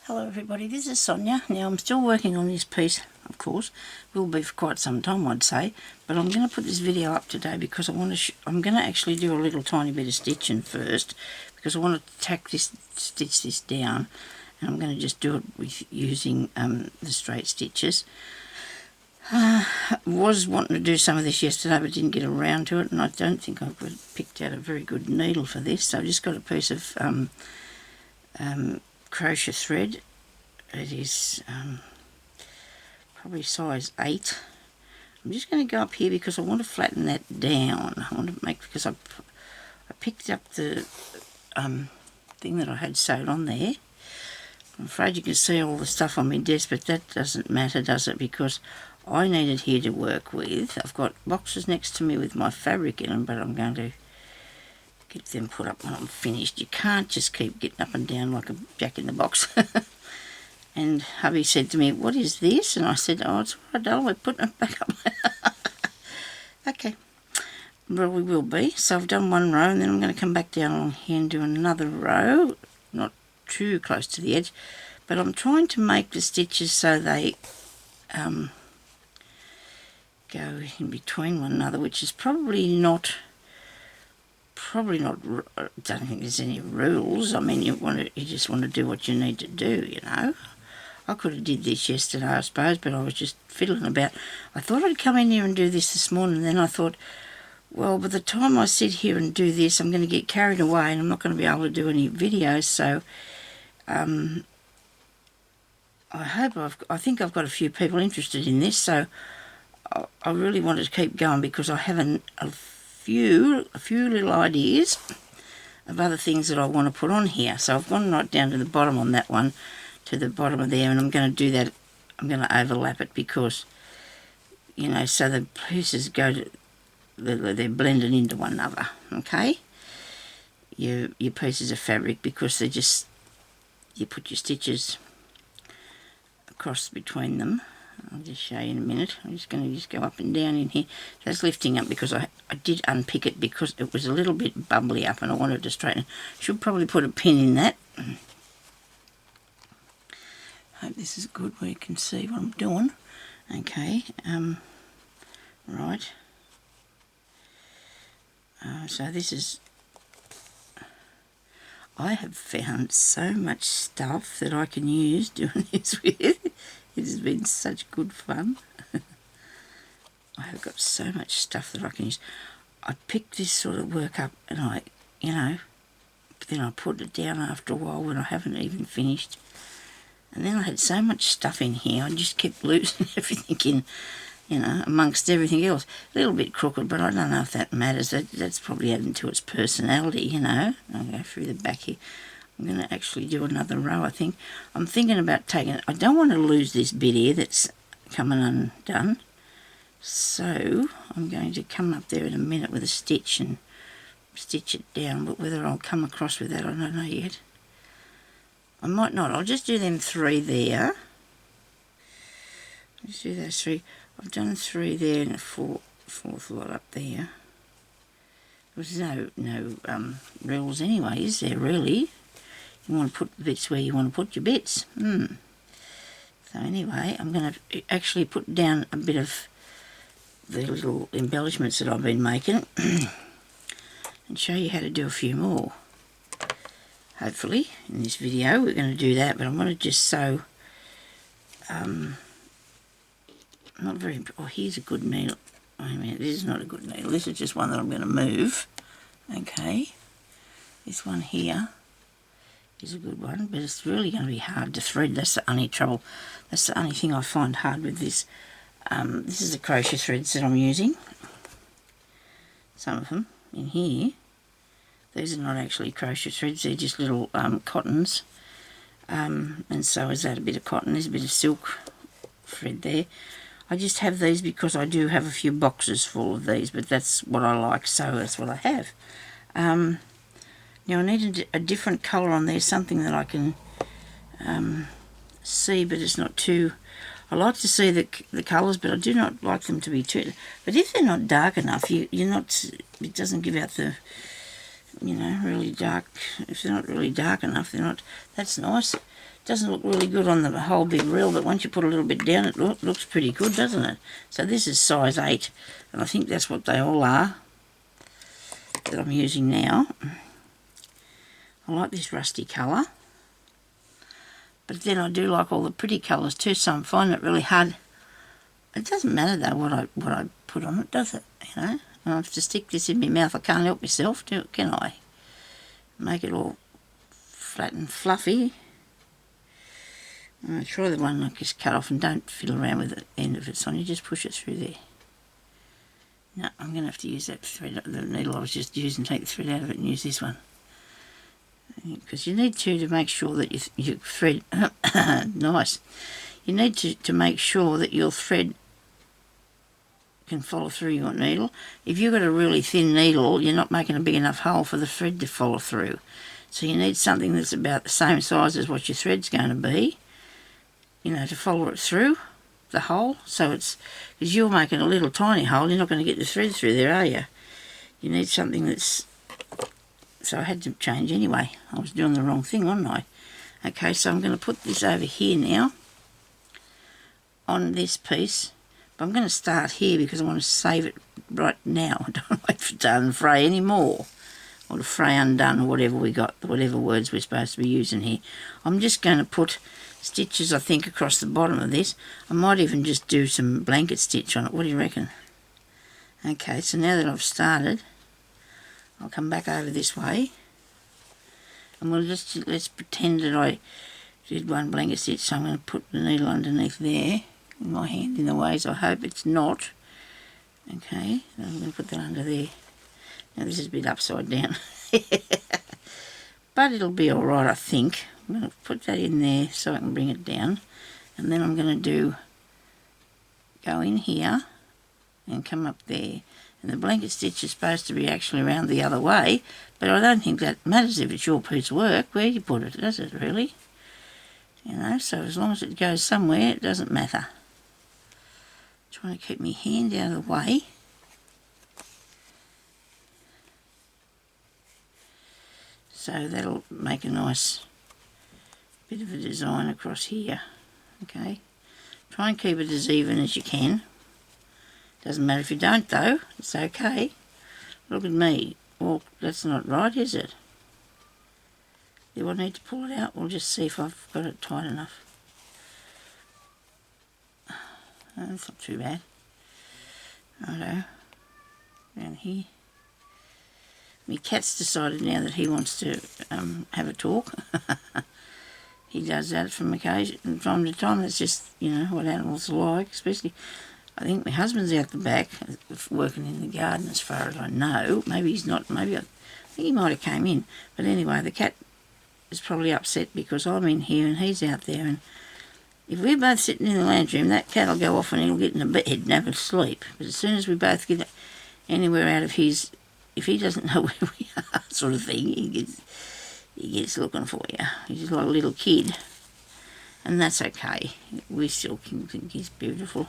Hello everybody, this is Sonia. Now I'm still working on this piece, of course. Will be for quite some time, I'd say. But I'm going to put this video up today because I want to. I'm going to actually do a little tiny bit of stitching first because I want to stitch this down, and I'm going to just do it with using the straight stitches. Was wanting to do some of this yesterday, but didn't get around to it, and I don't think I've picked out a very good needle for this. So I've just got a piece of crochet thread. It is probably size 8. I'm just going to go up here because I want to flatten that down. I want to make, because I picked up the thing that I had sewed on there. I'm afraid you can see all the stuff on my desk, but that doesn't matter, does it? Because I need it here to work with. I've got boxes next to me with my fabric in them, but I'm going to get them put up when I'm finished. You can't just keep getting up and down like a jack in the box. And hubby said to me, "What is this?" And I said, "Oh, it's all right, darling, we're putting it back up." Okay, well, we will be. So I've done one row, and then I'm going to come back down along here and do another row, not too close to the edge, but I'm trying to make the stitches so they go in between one another, which is probably not, I don't think there's any rules. I mean, you just want to do what you need to do, you know. I could have did this yesterday, I suppose, but I was just fiddling about. I thought I'd come in here and do this morning, and then I thought, well, by the time I sit here and do this, I'm going to get carried away, and I'm not going to be able to do any videos. So, I think I've got a few people interested in this. So, I really wanted to keep going because I have a few little ideas of other things that I want to put on here. So I've gone right down to the bottom on that one, to the bottom of there, and I'm going to do that. I'm going to overlap it because, you know, so the pieces go to, they're blended into one another. Okay, your pieces of fabric, because they're just, you put your stitches across between them. I'll just show you in a minute. I'm just going to go up and down in here. That's lifting up because I did unpick it because it was a little bit bubbly up and I wanted to straighten. Should probably put a pin in that. Hope this is good where you can see what I'm doing. Okay, right. So this is, I have found so much stuff that I can use doing this with. It has been such good fun. I have got so much stuff that I can use. I picked this sort of work up and then I put it down after a while when I haven't even finished. And then I had so much stuff in here, I just kept losing everything in, amongst everything else. A little bit crooked, but I don't know if that matters. That's probably adding to its personality, I'll go through the back here. I'm going to actually do another row, I think. I'm thinking about taking it. I don't want to lose this bit here that's coming undone. So I'm going to come up there in a minute with a stitch and stitch it down. But whether I'll come across with that, I don't know yet. I might not. I'll just do them 3 there. Just do those 3. I've done 3 there and a fourth lot up there. There's no rules anyway, is there really? You want to put the bits where you want to put your bits. So anyway, I'm going to actually put down a bit of the little embellishments that I've been making and show you how to do a few more. Hopefully in this video we're going to do that, but I'm going to just sew not very, oh, here's a good needle. Wait a minute, this is not a good needle, this is just one that I'm going to move. Okay, this one here is a good one, but it's really going to be hard to thread. That's the only trouble. That's the only thing I find hard with this. This is the crochet threads that I'm using. Some of them in here. These are not actually crochet threads, they're just little cottons. And so is that a bit of cotton. There's a bit of silk thread there. I just have these because I do have a few boxes full of these, but that's what I like, so that's what I have. Now I need a different colour on there, something that I can see, but it's not too... I like to see the colours, but I do not like them to be too... But if they're not dark enough, you're not... It doesn't give out the... really dark. If they're not really dark enough, they're not... That's nice. Doesn't look really good on the whole big reel, but once you put a little bit down, it looks pretty good, doesn't it? So this is size 8, and I think that's what they all are that I'm using now. I like this rusty colour, but then I do like all the pretty colours too, so I'm finding it really hard. It doesn't matter though what I put on it, does it? You know, I have to stick this in my mouth. I can't help myself, can I? Make it all flat and fluffy. Try the one like this cut off, and don't fiddle around with the end of it, Sonya. Just push it through there. No, I'm going to have to use that thread, the needle I was just using, take the thread out of it and use this one. Because you need to make sure that your thread, nice, you need to make sure that your thread can follow through your needle. If you've got a really thin needle, you're not making a big enough hole for the thread to follow through. So you need something that's about the same size as what your thread's going to be, you know, to follow it through the hole. So it's, because you're making a little tiny hole, you're not going to get the thread through there, are you? You need something that's, so I had to change anyway. I was doing the wrong thing, wasn't I? Okay, so I'm going to put this over here now on this piece. But I'm going to start here because I want to save it right now. I don't want to wait for it to unfray anymore, or to fray undone, or whatever we got, whatever words we're supposed to be using here. I'm just going to put stitches, I think, across the bottom of this. I might even just do some blanket stitch on it. What do you reckon? Okay, so now that I've started, I'll come back over this way, and let's pretend that I did one blanket stitch. So I'm going to put the needle underneath there, with my hand in the way, so I hope it's not. Okay, I'm going to put that under there. Now this is a bit upside down, but it'll be all right, I think. I'm going to put that in there so I can bring it down, and then I'm going to go in here and come up there. And the blanket stitch is supposed to be actually around the other way, but I don't think that matters if it's your piece of work where you put it, does it really? You know, so as long as it goes somewhere, it doesn't matter. Trying to keep my hand out of the way. So that'll make a nice bit of a design across here. Okay, try and keep it as even as you can. Doesn't matter if you don't though, it's okay. Look at me. Well, that's not right, is it? Do I need to pull it out? We'll just see if I've got it tight enough. Oh, that's not too bad. Righto. Down here. My cat's decided now that he wants to have a talk. He does that from time to time. That's just, you know, what animals are like, especially. I think my husband's out the back working in the garden as far as I know. Maybe he's not, maybe I think he might have came in. But anyway, the cat is probably upset because I'm in here and he's out there. And if we're both sitting in the lounge room, that cat will go off and he'll get in a bed and have a sleep. But as soon as we both get anywhere out of his, if he doesn't know where we are, sort of thing, he gets looking for you. He's just like a little kid. And that's okay. We still can think he's beautiful.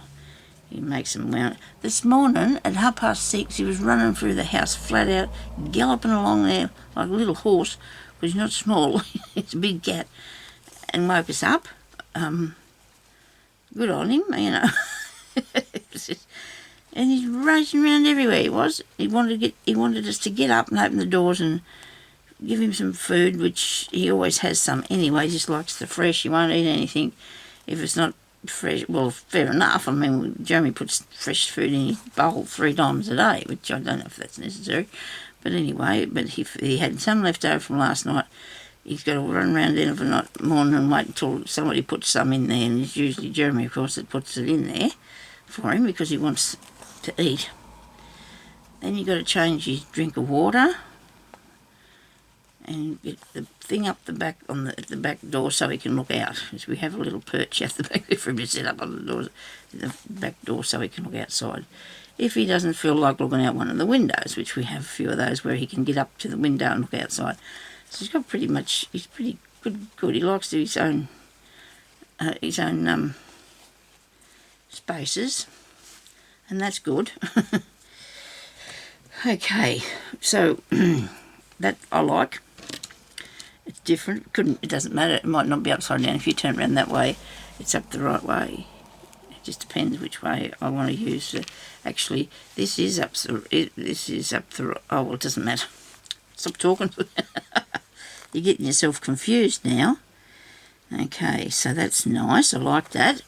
He makes them wound. This morning at 6:30, he was running through the house flat out, galloping along there like a little horse, because he's not small, he's a big cat, and woke us up. Good on him, you know. And he's racing around everywhere. He wanted us to get up and open the doors and give him some food, which he always has some anyway. He just likes the fresh. He won't eat anything if it's not fresh. Well, fair enough. I mean, Jeremy puts fresh food in his bowl 3 times a day, which I don't know if that's necessary. But anyway, but if he had some left over from last night, he's got to run around in the morning and wait until somebody puts some in there, and it's usually Jeremy, of course, that puts it in there for him because he wants to eat. Then you've got to change his drink of water and get the thing up the back at the back door so he can look out, because we have a little perch out the back there for him to set up on the back door so he can look outside. If he doesn't feel like looking out one of the windows, which we have a few of those where he can get up to the window and look outside. So he's got he's pretty good. He likes to his own spaces, and that's good. Okay, so that I like. it's different. It doesn't matter. It might not be upside down. If you turn around that way, it's up the right way. It just depends which way I want to use it. Actually, this is up the. Oh well, it doesn't matter. Stop talking. You're getting yourself confused now. Okay, so that's nice. I like that.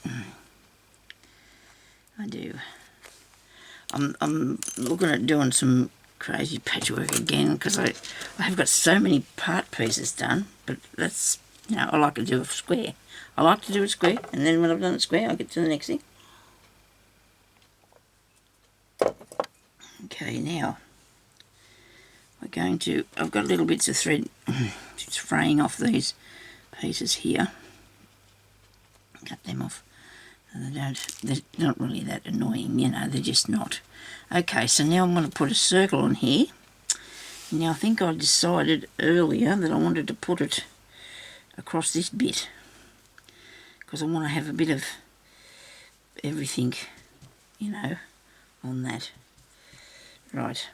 I do. I'm looking at doing some crazy patchwork again because I have got so many part pieces done, but that's, you know, I like to do a square. I like to do a square, and then when I've done a square, I get to the next thing. Okay, now we're going to, I've got little bits of thread just fraying off these pieces here. Cut them off. They're not really that annoying, you know, they're just not. Okay, so now I'm going to put a circle on here. Now I think I decided earlier that I wanted to put it across this bit because I want to have a bit of everything, you know, on that. Right.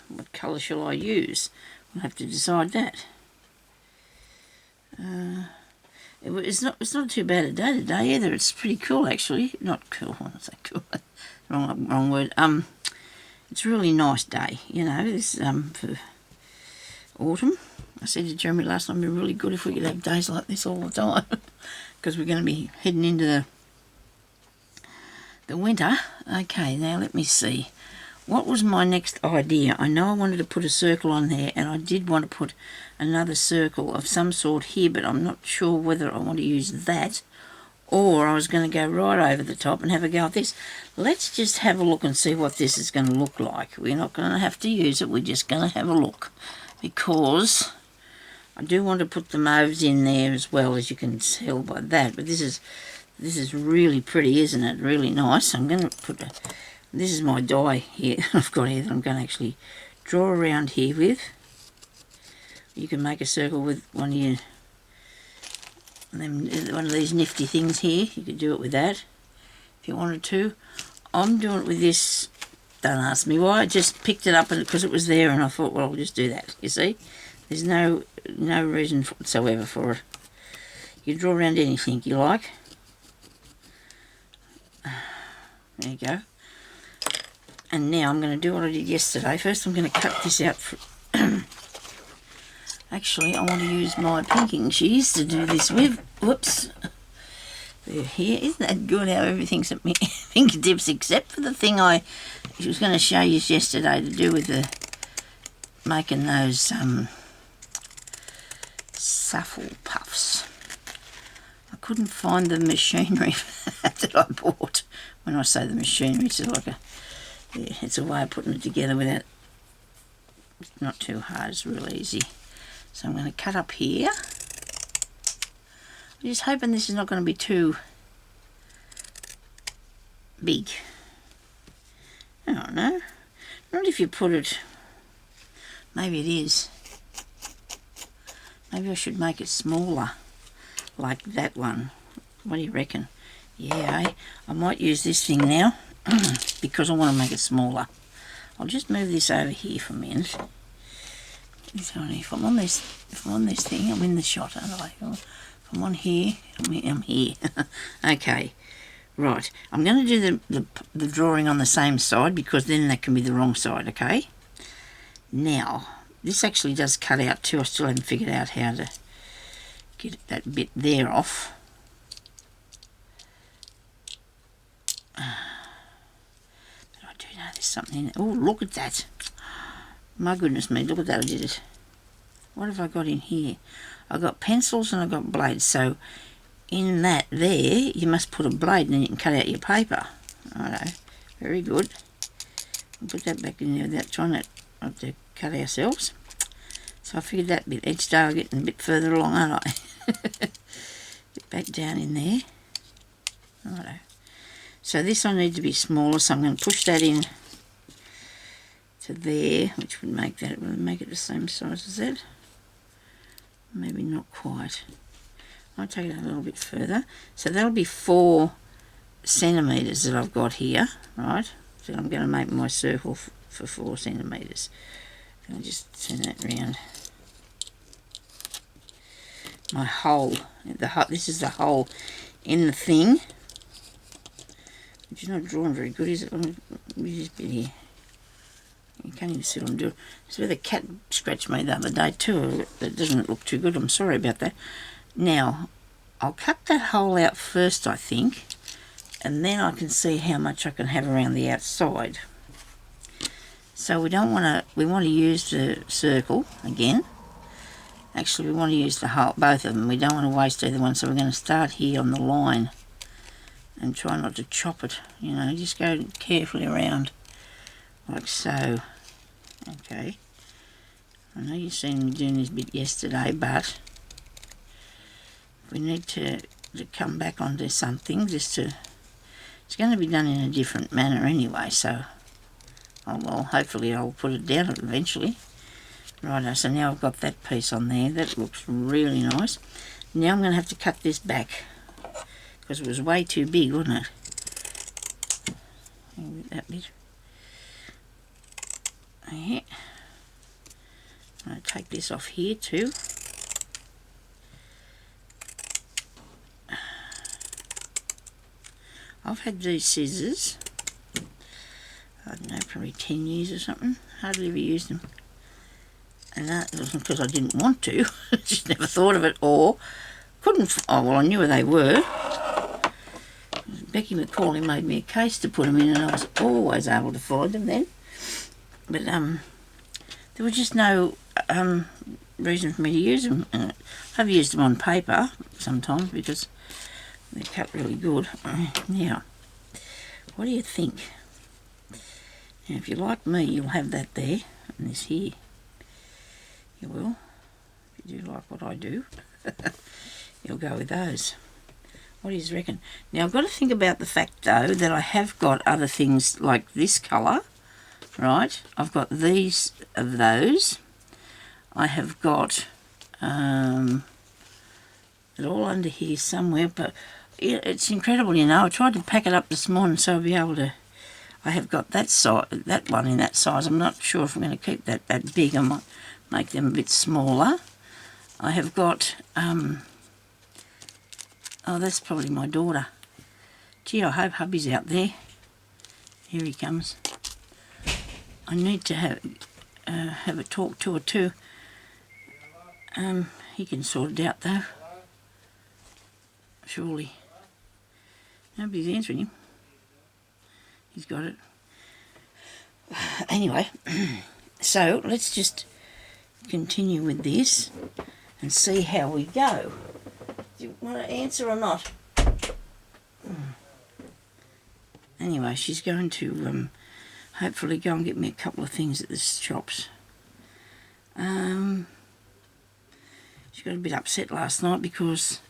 What colour shall I use? I'll have to decide that. It's not too bad a day today either. It's pretty cool actually. Not cool. I say cool. wrong word. It's a really nice day. You know, this for autumn. I said to Jeremy last night, it'd be really good if we could have days like this all the time, because we're going to be heading into the winter. Okay, now let me see. What was my next idea? I know I wanted to put a circle on there, and I did want to put another circle of some sort here, but I'm not sure whether I want to use that or I was going to go right over the top and have a go at this. Let's just have a look and see what this is going to look like. We're not going to have to use it, we're just going to have a look, because I do want to put the mauves in there as well, as you can tell by that. But this is really pretty, isn't it? Really nice. I'm going to put a... This is my die here I've got here that I'm going to actually draw around here with. You can make a circle with one of these nifty things here. You could do it with that if you wanted to. I'm doing it with this. Don't ask me why. I just picked it up because it was there, and I thought, well, I'll just do that. You see, there's no reason whatsoever for it. You draw around anything you like. There you go. And now I'm going to do what I did yesterday. First I'm going to cut this out. Actually, I want to use my pinking shears to do this with. Whoops. They're here. Isn't that good how everything's at my fingertips, except for the thing I was going to show you yesterday to do with the making those suffle puffs. I couldn't find the machinery that I bought. When I say the machinery, it's like a... Yeah, it's a way of putting it together without, it's not too hard, it's real easy. So I'm going to cut up here. I'm just hoping this is not going to be too big. I don't know. Not if you put it, maybe it is. Maybe I should make it smaller, like that one. What do you reckon? Yeah, I might use this thing now. Because I want to make it smaller. I'll just move this over here for a minute. If I'm on this thing, I'm in the shot, aren't I? If I'm on here, I'm here. Okay, right. I'm going to do the drawing on the same side, because then that can be the wrong side. Okay. Now this actually does cut out too. I still haven't figured out how to get that bit there off. Something. Oh, look at that. My goodness me, look at that, I did it. What have I got in here? I've got pencils and I've got blades. So in that there, you must put a blade and then you can cut out your paper. Righto, very good. I'll put that back in there without trying to cut ourselves. So I figured that bit. Each day I'm getting a bit further along, aren't I? Get back down in there. Righto. So this I need to be smaller, so I'm going to push that in to there, which would make that, will make it the same size as that. Maybe not quite. I'll take it a little bit further. So that'll be 4 centimetres that I've got here, right? So I'm going to make my circle for 4 centimetres. I'll just turn that round. my hole. This is the hole in the thing, which is not drawn very good, is it? Let me this bit here. You can't even see what I'm doing. It's where the cat scratched me the other day too. That doesn't look too good. I'm sorry about that. Now, I'll cut that hole out first, I think, and then I can see how much I can have around the outside. So we want to use the circle again. Actually, we want to use the hole, both of them. We don't want to waste either one, so we're going to start here on the line and try not to chop it. You know, just go carefully around like so. Okay. I know you've seen me doing this bit yesterday, but we need to come back onto something it's going to be done in a different manner anyway, so well, hopefully I'll put it down eventually. Righto, so now I've got that piece on there. That looks really nice. Now I'm going to have to cut this back because it was way too big, wasn't it? That bit. Yeah. I'm going to take this off here too. I've had these scissors, I don't know, probably 10 years or something. Hardly ever used them. And that wasn't because I didn't want to. Just never thought of it, or couldn't. Oh, well, I knew where they were. Becky McCauley made me a case to put them in, and I was always able to find them then. But there was just no reason for me to use them. I've used them on paper sometimes because they cut really good. Now, what do you think? Now, if you're like me, you'll have that there and this here. You will. If you do like what I do, you'll go with those. What do you reckon? Now, I've got to think about the fact, though, that I have got other things like this colour, right? I've got these of those. I have got it all under here somewhere, but it's incredible, you know. I tried to pack it up this morning so I'll be able to. I have got that size, that one in that size. I'm not sure if I'm going to keep that big. I might make them a bit smaller. I have got oh, that's probably my daughter. Gee, I hope hubby's out there. Here he comes. I need to have a talk to her too. He can sort it out though. Surely. Nobody's answering him. He's got it. Anyway, so let's just continue with this and see how we go. Do you want to answer or not? Anyway, she's going to hopefully go and get me a couple of things at the shops. She got a bit upset last night because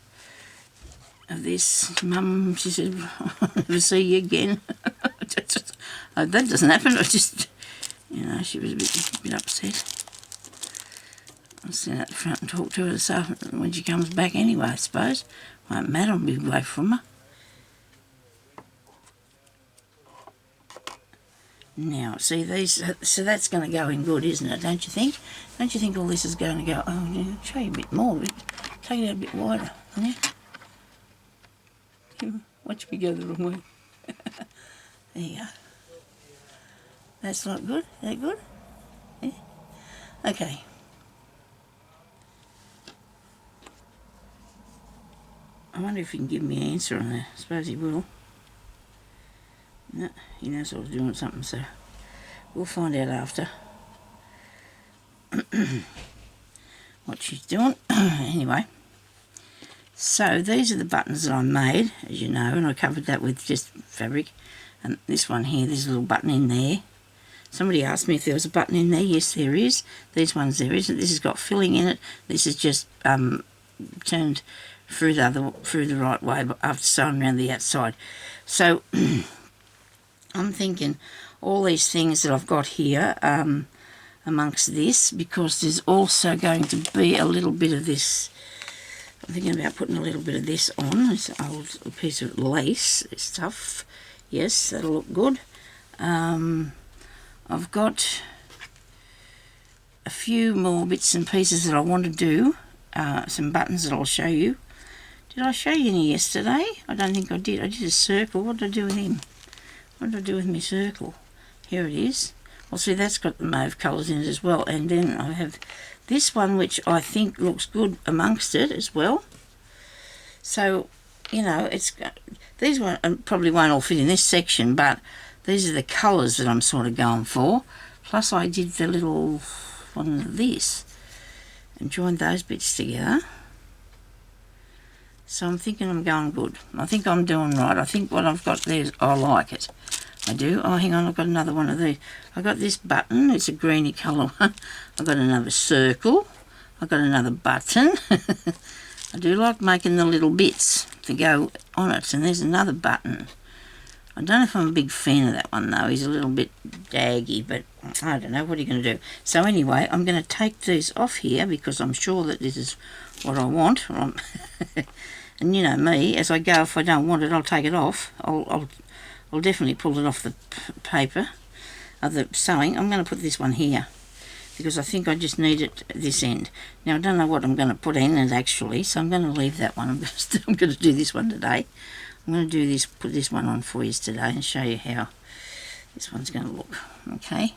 of this. Mum, she said, I'll never see you again. That doesn't happen. I just, you know, she was a bit upset. I'll stand at the front and talk to her this afternoon when she comes back anyway, I suppose. Won't matter, I'll be away from her. Now, see these, so that's going to go in good, isn't it, don't you think? Don't you think all this is going to go, oh, yeah, I'll show you a bit more, take it out a bit wider, won't you? Watch me go the wrong way. There you go. That's not good, is that good? Yeah. Okay. I wonder if he can give me an answer on that. I suppose he will. No, he knows I was doing something, so we'll find out after what she's doing. Anyway, so these are the buttons that I made, as you know, and I covered that with just fabric. And this one here, there's a little button in there. Somebody asked me if there was a button in there. Yes, there is. These ones there isn't. This has got filling in it. This is just turned through the right way after sewing around the outside. So I'm thinking all these things that I've got here amongst this, because there's also going to be a little bit of this. I'm thinking about putting a little bit of this on, this old piece of lace stuff. Yes, that'll look good. I've got a few more bits and pieces that I want to do some buttons that I'll show you. Did I show you any yesterday? I don't think I did. I did a circle. What did I do with him? What did I do with my circle? Here it is. Well, see, that's got the mauve colours in it as well. And then I have this one, which I think looks good amongst it as well. So, you know, these probably won't all fit in this section, but these are the colours that I'm sort of going for. Plus I did the little one of this and joined those bits together. So I'm thinking I'm going good. I think I'm doing right. I think what I've got there, I like it. I do. Oh, hang on, I've got another one of these. I've got this button. It's a greeny colour one. I've got another circle. I've got another button. I do like making the little bits to go on it. And there's another button. I don't know if I'm a big fan of that one, though. He's a little bit daggy, but I don't know. What are you going to do? So anyway, I'm going to take these off here because I'm sure that this is what I want. And you know me, as I go, if I don't want it, I'll take it off. I'll definitely pull it off the paper of the sewing. I'm going to put this one here because I think I just need it at this end. Now I don't know what I'm going to put in it actually, so I'm going to leave that one. I'm going to do this one today. I'm going to do this, put this one on for you today and show you how this one's going to look. Okay,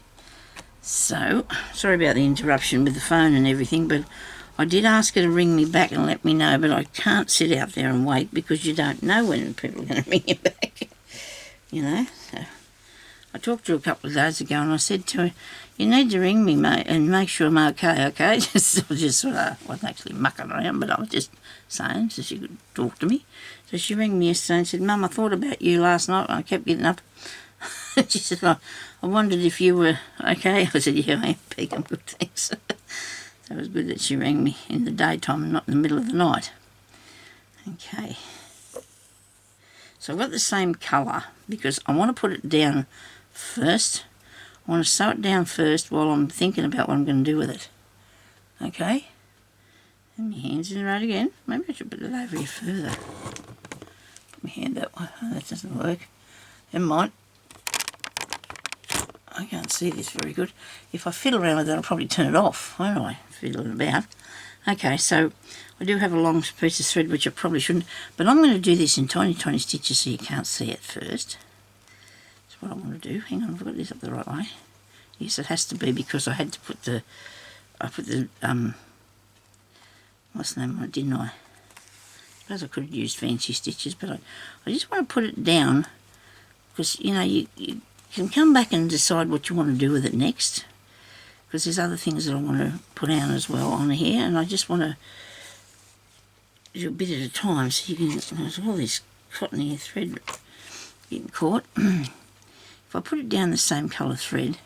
so sorry about the interruption with the phone and everything, but I did ask her to ring me back and let me know, but I can't sit out there and wait because you don't know when people are going to ring you back. You know, so I talked to her a couple of days ago and I said to her, you need to ring me, mate, and make sure I'm okay? just sort of, wasn't actually mucking around, but I was just saying so she could talk to me. So she rang me yesterday and said, Mum, I thought about you last night and I kept getting up. She said, I wondered if you were okay. I said, yeah, I am, Peg, I'm good, thanks. So it was good that she rang me in the daytime and not in the middle of the night. Okay. So I've got the same colour because I want to put it down first. I want to sew it down first while I'm thinking about what I'm going to do with it. Okay? And my hand's in the road again. Maybe I should put it over here further. Put my hand that way. Oh, that doesn't work. Never mind. I can't see this very good. If I fiddle around with it, I'll probably turn it off, won't I? Fiddle it about. Okay, so I do have a long piece of thread, which I probably shouldn't, but I'm going to do this in tiny, tiny stitches so you can't see it first. That's what I want to do. Hang on, I've got this up the right way. Yes, it has to be because I had to put the, what's the name of it, didn't I? I suppose I could have used fancy stitches, but I just want to put it down because, you know, you can come back and decide what you want to do with it next. Because there's other things that I want to put on as well on here, and I just want to do a bit at a time so you can, there's all this cottony thread getting caught. If I put it down the same colour thread,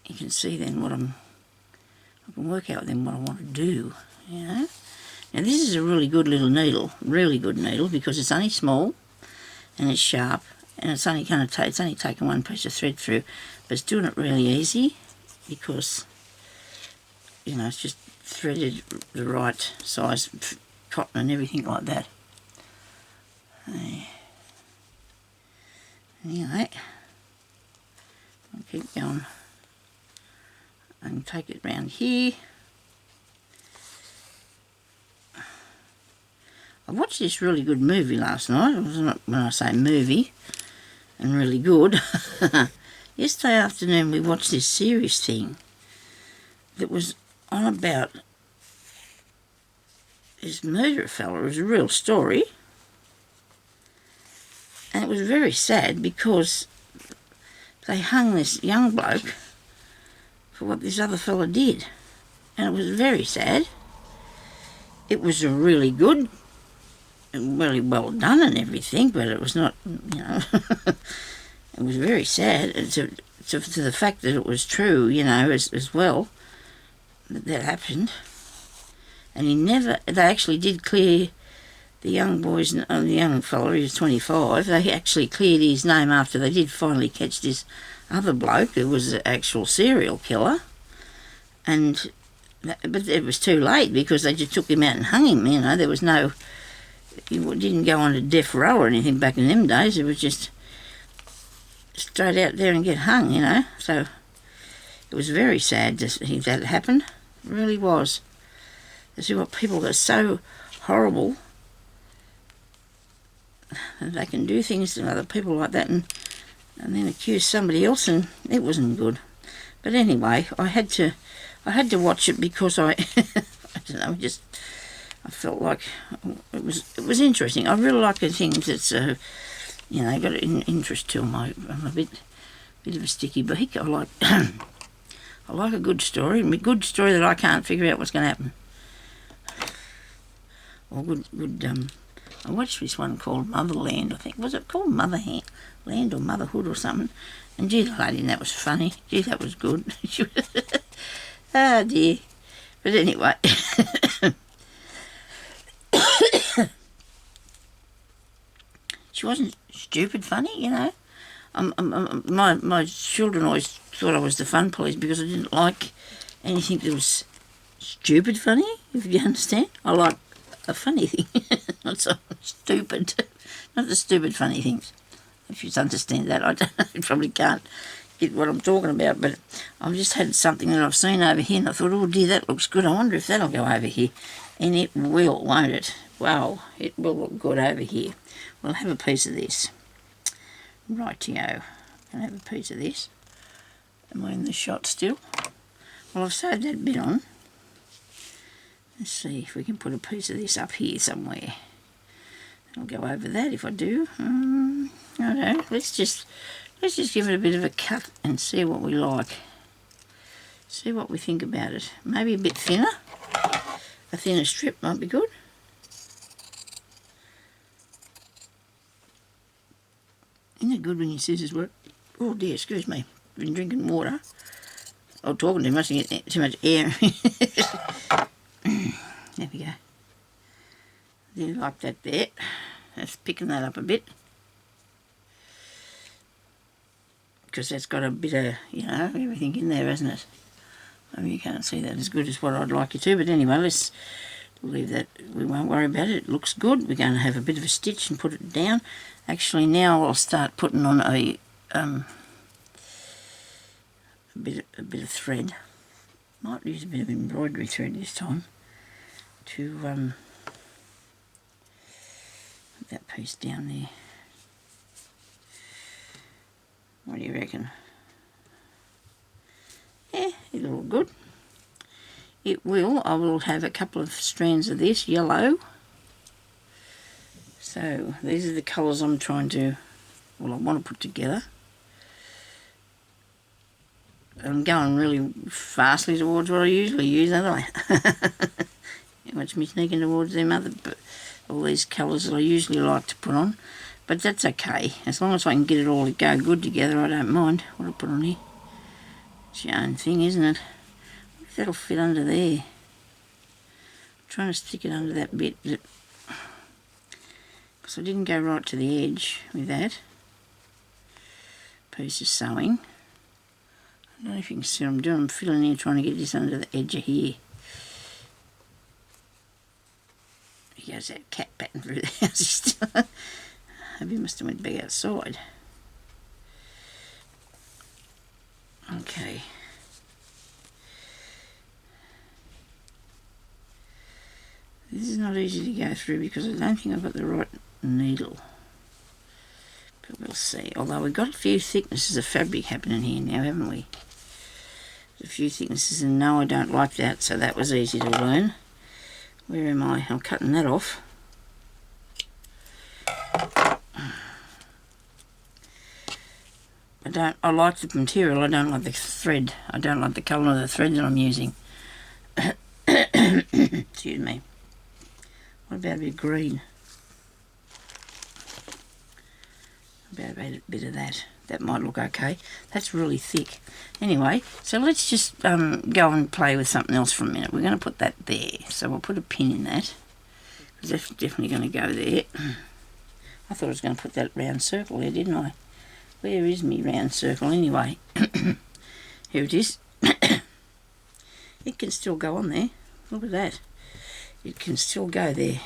you can see then what I can work out then what I want to do, you know. Now this is a really good little needle, really good needle, because it's only small and it's sharp. And it's only going to it's only taken one piece of thread through, but it's doing it really easy because, you know, it's just threaded the right size cotton and everything like that. Anyway, I'll keep going and take it round here. I watched this really good movie last night. It was not, when I say movie, and really good. Yesterday afternoon we watched this series thing that was on about this murderer fella. It was a real story, and it was very sad because they hung this young bloke for what this other fella did, and it was very sad. It was a really good, really well done and everything, but it was not, you know, it was very sad to the fact that it was true, you know, as well, that happened. And they actually did clear the young boys, the young fella, he was 25, they actually cleared his name after they did finally catch this other bloke who was an actual serial killer. But it was too late because they just took him out and hung him, you know, there was no, you didn't go on to death row or anything back in them days. It was just straight out there and get hung, you know. So it was very sad to see that happen. It really was. To see what people are so horrible, and they can do things to other people like that and then accuse somebody else, and it wasn't good. But anyway, I had to watch it because I don't know, I felt like it was interesting. I really like the things that's got an interest to them. I'm a bit of a sticky beak. I like I like a good story, a good story that I can't figure out what's going to happen. Or good. I watched this one called Motherland, I think. Was it called Motherland or Motherhood or something? And gee, the lady, that was funny. Gee, that was good. Oh dear. But anyway. She wasn't stupid funny, you know. My children always thought I was the fun police because I didn't like anything that was stupid funny, if you understand. I like a funny thing, not so stupid. Not the stupid funny things. If you understand that, I don't know, you probably can't get what I'm talking about, but I've just had something that I've seen over here and I thought, oh dear, that looks good. I wonder if that'll go over here. And it will, won't it? Wow, it will look good over here. We'll have a piece of this. Rightio. I'll have a piece of this. Am I in the shot still? Well, I've sewed that bit on. Let's see if we can put a piece of this up here somewhere. I'll go over that if I do. I don't know. Let's just give it a bit of a cut and see what we like. See what we think about it. Maybe a bit thinner. A thinner strip might be good. Isn't it good when your scissors work? Oh dear, excuse me. I've been drinking water. Or talking too much and getting too much air. There we go. Didn't like that there. That's picking that up a bit. Because that's got a bit of, everything in there, hasn't it? Maybe you can't see that as good as what I'd like you to, but anyway, let's leave that. We won't worry about it. It looks good. We're going to have a bit of a stitch and put it down. Actually, now I'll start putting on a bit of thread. Might use a bit of embroidery thread this time to put that piece down there. What do you reckon? Yeah, it'll look good. It will. I will have a couple of strands of this yellow. So these are the colours I'm trying to, I want to put together. I'm going really fastly towards what I usually use, aren't I? Watch me sneaking towards them all these colours that I usually like to put on. But that's okay. As long as I can get it all to go good together, I don't mind what I put on here. It's your own thing, isn't it? I wonder if that'll fit under there. I'm trying to stick it under that bit. Because I didn't go right to the edge with that piece of sewing. I don't know if you can see what I'm doing. I'm fiddling here trying to get this under the edge of here. He goes that cat pattern through the house. Maybe he must have went back outside. Okay. This is not easy to go through because I don't think I've got the right needle. But we'll see. Although we've got a few thicknesses of fabric happening here now, haven't we? A few thicknesses, and no, I don't like that, so that was easy to learn. Where am I? I'm cutting that off. I like the material, I don't like the thread. I don't like the colour of the thread that I'm using. Excuse me. What about a bit of green? About a bit of that. That might look okay. That's really thick. Anyway, so let's just go and play with something else for a minute. We're going to put that there. So we'll put a pin in that. Because that's definitely going to go there. I thought I was going to put that round circle there, didn't I? Where is me round circle anyway? Here it is. It can still go on there. Look at that. It can still go there.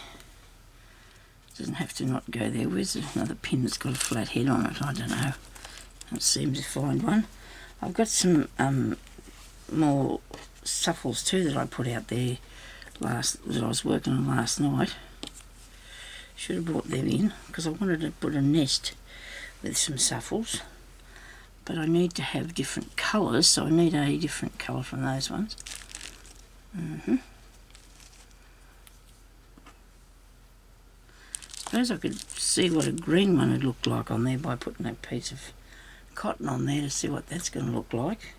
It doesn't have to not go there. Where's another pin that's got a flat head on it? I don't know. Can't seem to find one. I've got some more suffles too that I put out there that I was working on last night. Should have brought them in because I wanted to put a nest with some suffles, but I need to have different colours, so I need a different colour from those ones. Suppose I could see what a green one would look like on there by putting a piece of cotton on there to see what that's going to look like.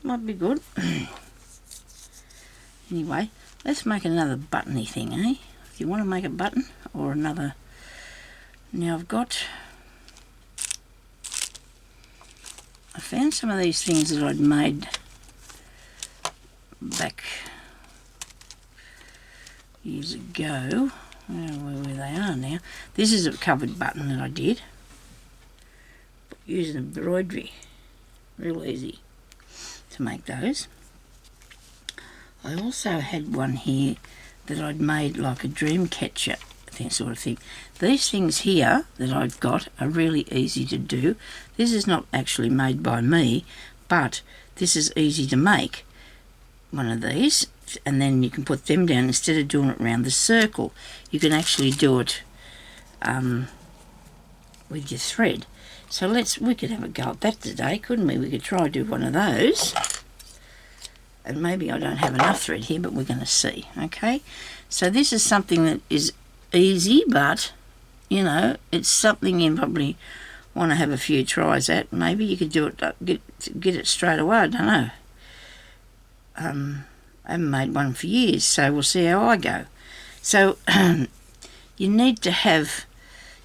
Might be good. Anyway, let's make another buttony thing, eh? If you want to make a button or another. Now I found some of these things that I'd made back years ago. I don't know where they are now. This is a covered button that I did using embroidery. Real easy to make those. I also had one here that I'd made like a dream catcher sort of thing. These things here that I've got are really easy to do. This is not actually made by me, but this is easy to make. One of these, and then you can put them down instead of doing it around the circle. You can actually do it with your thread. So we could have a go at that today, couldn't we? We could try to do one of those. And maybe I don't have enough thread here, but we're going to see, okay? So this is something that is easy, but, you know, it's something you probably want to have a few tries at. Maybe you could do it, get it straight away, I don't know. I haven't made one for years, so we'll see how I go. So you need to have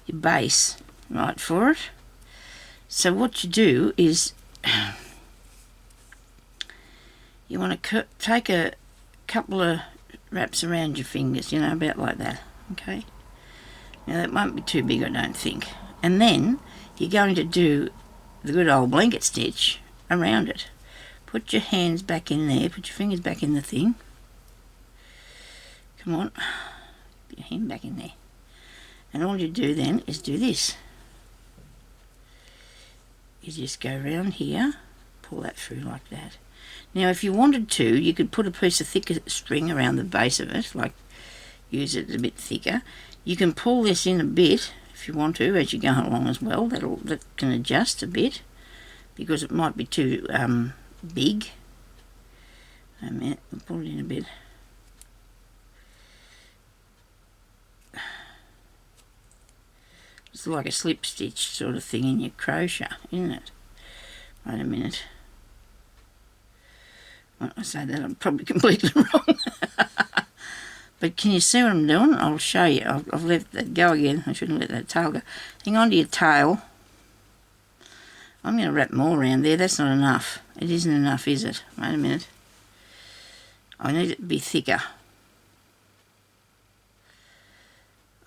your base right for it. So what you do is you want to take a couple of wraps around your fingers, you know, about like that, okay? Now that won't be too big, I don't think. And then you're going to do the good old blanket stitch around it. Put your hands back in there, put your fingers back in the thing. Come on, put your hand back in there. And all you do then is do this. You just go around here, pull that through like that. Now if you wanted to, you could put a piece of thicker string around the base of it, like use it a bit thicker. You can pull this in a bit if you want to as you go along as well. That can adjust a bit because it might be too big. A minute, we'll pull it in a bit. It's like a slip stitch sort of thing in your crochet, isn't it? Wait a minute. When I say that, I'm probably completely wrong. But can you see what I'm doing? I'll show you. I've let that go again. I shouldn't let that tail go. Hang on to your tail. I'm going to wrap more around there. That's not enough. It isn't enough, is it? Wait a minute. I need it to be thicker.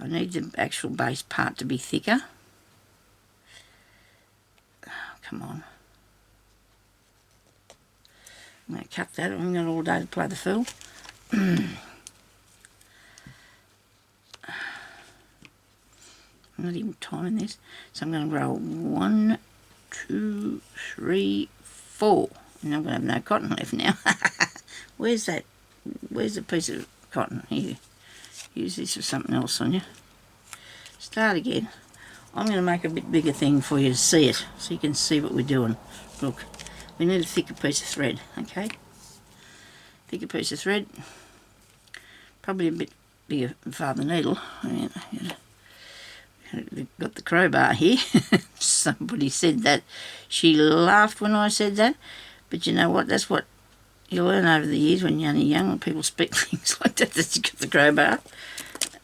I need the actual base part to be thicker. Oh, come on. I'm going to cut that. I'm going all day to play the fool. I'm not even timing this. So I'm going to roll 1, 2, 3, 4. And I'm going to have no cotton left now. Where's that? Where's the piece of cotton? Here. Use this for something else, Sonya. Start again. I'm going to make a bit bigger thing for you to see it, so you can see what we're doing. Look, we need a thicker piece of thread, okay? Thicker piece of thread. Probably a bit bigger Father Needle. We've got the crowbar here. Somebody said that. She laughed when I said that. But you know what? That's what you learn over the years when you're only young, when people speak things like that you got the crowbar.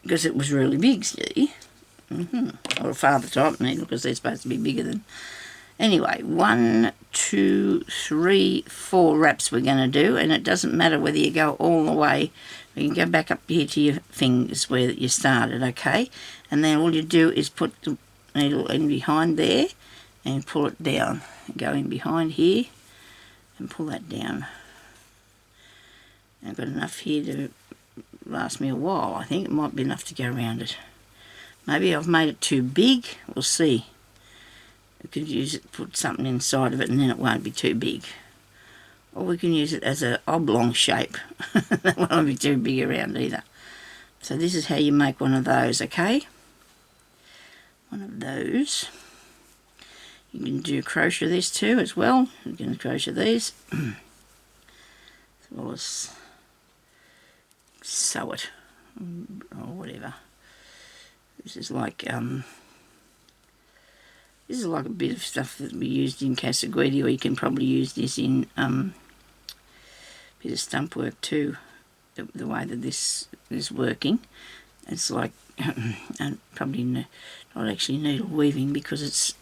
Because it was really big, see? Or a father type needle, because they're supposed to be bigger than... Anyway, 1, 2, 3, 4 wraps we're going to do, and it doesn't matter whether you go all the way. You can go back up here to your fingers where you started, okay? And then all you do is put the needle in behind there and pull it down. Go in behind here and pull that down. I've got enough here to last me a while. I think it might be enough to go around it. Maybe I've made it too big. We'll see. We could use it, put something inside of it, and then it won't be too big. or we can use it as an oblong shape. That won't be too big around either. So this is how you make one of those, okay? One of those. You can do crochet this too as well. You can crochet these as well as sew it or whatever. This is like a bit of stuff that we used in Casaguidi, or you can probably use this in a bit of stump work too. The way that this is working, it's like and probably not actually needle weaving because it's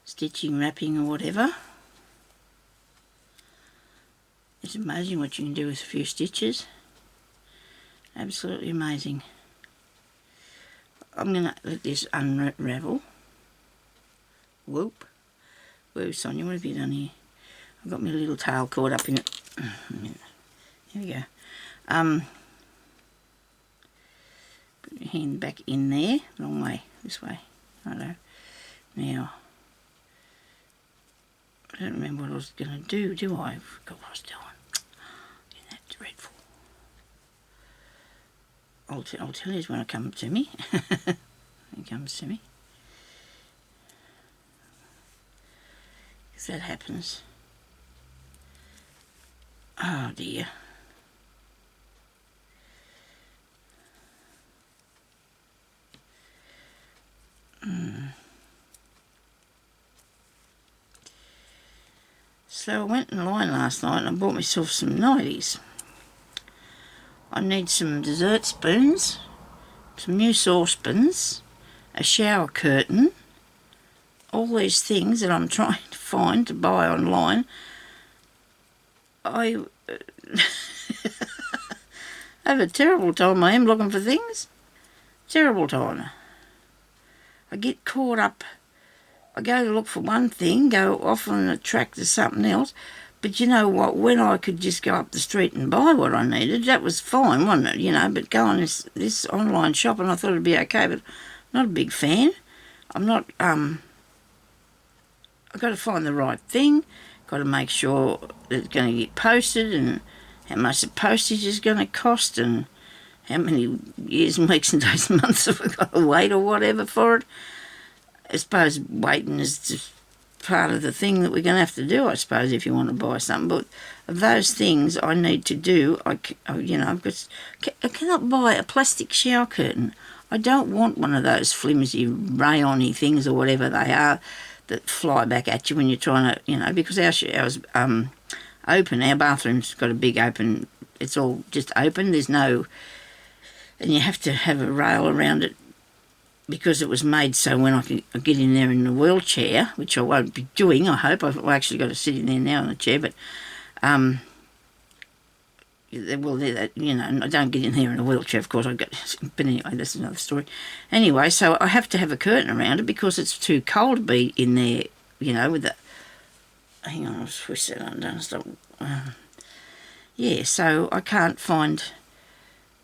stitching, wrapping or whatever. It's amazing what you can do with a few stitches. Absolutely amazing. I'm going to let this unravel. Whoop. Whoa, Sonia, what have you done here? I've got my little tail caught up in it. Here we go. Put your hand back in there. Long way. This way. Righto. Now, I don't remember what I was going to do I? I forgot what I was doing. Isn't that dreadful? I'll tell you when it comes to me. When it comes to me. If that happens. Oh dear. So I went online last night and I bought myself some 90s. I need some dessert spoons, some new saucepans, a shower curtain, all these things that I'm trying to find to buy online. I have a terrible time. I am looking for things. Terrible time. I get caught up. I go to look for one thing, go off on a track to something else. But you know what? When I could just go up the street and buy what I needed, that was fine, wasn't it? You know, but go on this online shop and I thought it'd be okay, but I'm not a big fan. I'm not, I've got to find the right thing. Got to make sure that it's going to get posted and how much the postage is going to cost and how many years and weeks and days and months have we got to wait or whatever for it. I suppose waiting is just part of the thing that we're going to have to do, I suppose, if you want to buy something. But of those things I need to do, I cannot buy a plastic shower curtain. I don't want one of those flimsy rayon-y things or whatever they are that fly back at you when you're trying to, because our shower's open. Our bathroom's got a big open, it's all just open. There's no, and you have to have a rail around it because it was made so when I can get in there in a wheelchair, which I won't be doing, I hope. I've actually got to sit in there now in a chair, but, I don't get in there in a wheelchair, of course. But anyway, that's another story. Anyway, so I have to have a curtain around it because it's too cold to be in there, with the... Hang on, I'll twist that undone. Stop. Yeah, so I can't find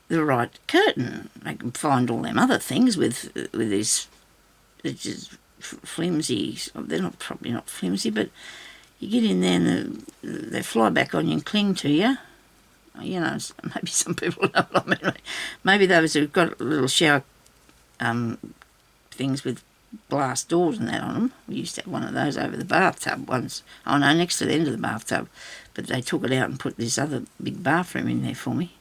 the right curtain. I can find all them other things with this, it's just flimsy. They're probably not flimsy, but you get in there and they fly back on you and cling to you. Maybe some people know what I mean. Maybe those who've got little shower things with glass doors and that on them. We used to have one of those over the bathtub once. Oh no, next to the end of the bathtub. But they took it out and put this other big bathroom in there for me.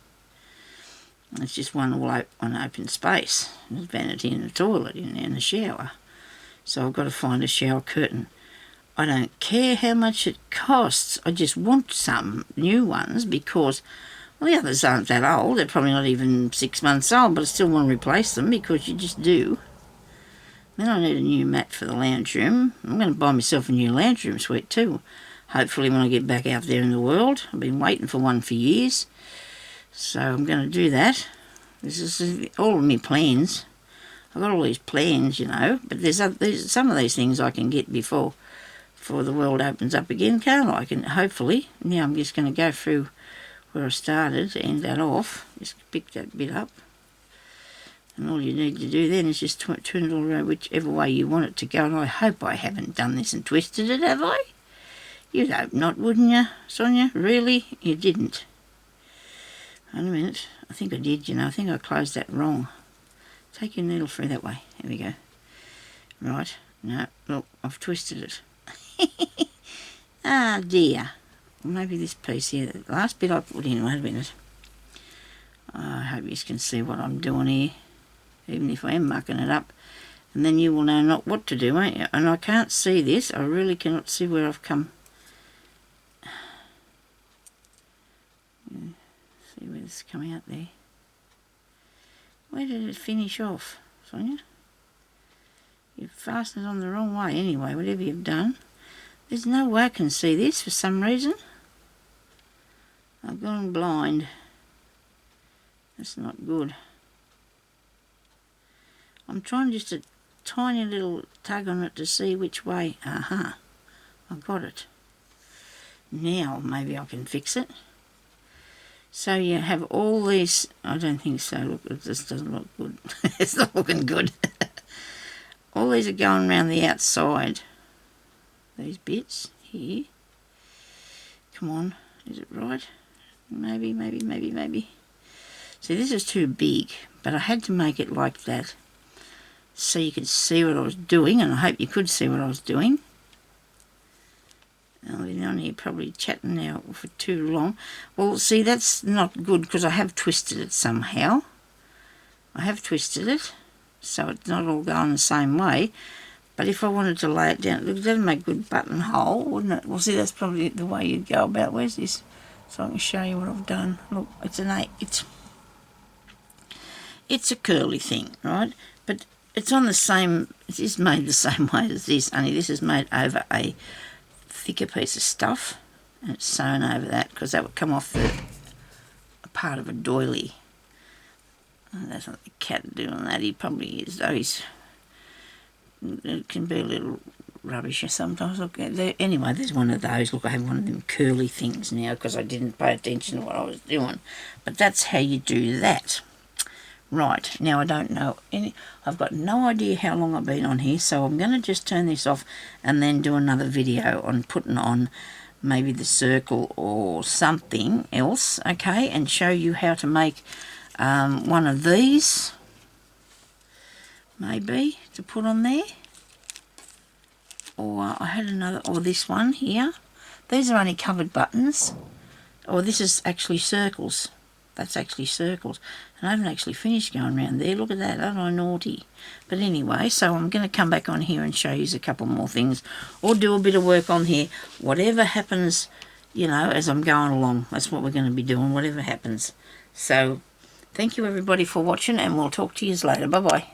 It's just one open space. There's vanity and a toilet in there and a shower. So I've got to find a shower curtain. I don't care how much it costs. I just want some new ones because, well, the others aren't that old. They're probably not even 6 months old, but I still want to replace them because you just do. Then I need a new mat for the lounge room. I'm going to buy myself a new lounge room suite too. Hopefully when I get back out there in the world. I've been waiting for one for years. So I'm going to do that. This is all of my plans. I've got all these plans, but there's some of these things I can get before the world opens up again, can't I? Hopefully. Now I'm just going to go through where I started, end that off. Just pick that bit up. And all you need to do then is just turn it all around whichever way you want it to go. And I hope I haven't done this and twisted it, have I? You'd hope not, wouldn't you, Sonia? Really? You didn't. Wait a minute. I think I did, you know. I think I closed that wrong. Take your needle through that way. Here we go. Right. No, look, I've twisted it. Ah, dear. Maybe this piece here, the last bit I put in, wait a minute. I hope you can see what I'm doing here, even if I am mucking it up. And then you will know not what to do, won't you? And I can't see this. I really cannot see where I've come. See where it's coming out there. Where did it finish off, Sonia? You've fastened it on the wrong way anyway, whatever you've done. There's no way I can see this for some reason. I've gone blind. That's not good. I'm trying just a tiny little tug on it to see which way. Aha, I got it. Now maybe I can fix it. So you have all these, I don't think so, look, it just doesn't look good. It's not looking good. All these are going around the outside. These bits here. Come on, is it right? Maybe. See, this is too big, but I had to make it like that so you could see what I was doing, and I hope you could see what I was doing. I've been on here probably chatting now for too long. Well, see, that's not good because I have twisted it somehow. I have twisted it, so it's not all going the same way. But if I wanted to lay it down, look, that'd make a good buttonhole, wouldn't it? Well, see, that's probably the way you'd go about. Where's this? So I can show you what I've done. Look, it's a curly thing, right? But it's on the same, it is made the same way as this, only this is made over a thicker piece of stuff, and it's sewn over that because that would come off a part of a doily. Oh, that's not the cat doing that. He probably is, though. It can be a little rubbish sometimes. Look, anyway, there's one of those. Look, I have one of them curly things now because I didn't pay attention to what I was doing. But that's how you do that. Right, now I don't know I've got no idea how long I've been on here, so I'm going to just turn this off and then do another video on putting on maybe the circle or something else, okay, and show you how to make one of these, maybe, to put on there. Or I had another, or this one here. These are only covered buttons. Or this is actually circles. That's actually circles. And I haven't actually finished going around there. Look at that, aren't I naughty? But anyway, so I'm going to come back on here and show you a couple more things. Or do a bit of work on here. Whatever happens, you know, as I'm going along. That's what we're going to be doing, whatever happens. So, thank you everybody for watching, and we'll talk to you later. Bye-bye.